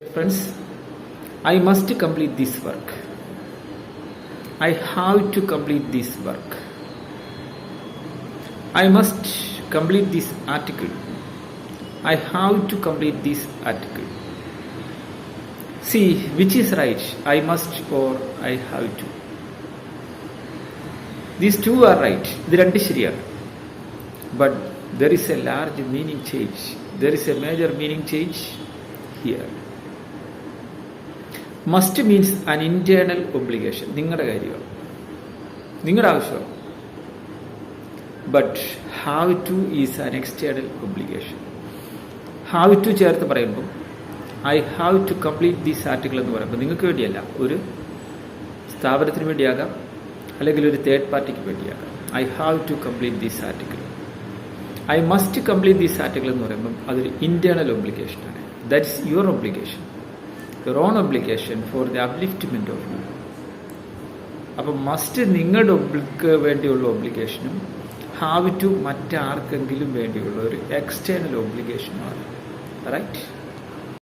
Friends, I must complete this work. I have to complete this work. I must complete this article. I have to complete this article. See, which is right? I must or I have to. These two are right. ഇത് രണ്ട് ശരിയാണ്. But there is a large meaning change. There is a major meaning change here. Must means an internal obligation, നിങ്ങളുടെ കാര്യമാണ്, നിങ്ങളുടെ ആവശ്യമാണ്. But have to is an external obligation. Have to ചേർത്ത് പറയുമ്പോൾ I have to complete these article എന്ന് പറയുമ്പോൾ നിങ്ങൾക്ക് വേണ്ടിയല്ല, ഒരു സ്ഥാപനത്തിന് വേണ്ടിയാകാം, അല്ലെങ്കിൽ ഒരു തേർഡ് പാർട്ടിക്ക് വേണ്ടിയാകാം. I have to complete these article. I must complete these article എന്ന് പറയുമ്പം അതൊരു ഇന്റേണൽ ഒബ്ലിഗേഷനാണ്. That is your obligation, your own obligation for the upliftment of you. അപ്പം മസ്റ്റ് നിങ്ങളുടെ വേണ്ടിയുള്ള ഒബ്ലിഗേഷനും ഹാവ് ടു മറ്റാർക്കെങ്കിലും വേണ്ടിയുള്ള ഒരു എക്സ്റ്റേണൽ ഒബ്ലിഗേഷനുമാണ്. റൈറ്റ്?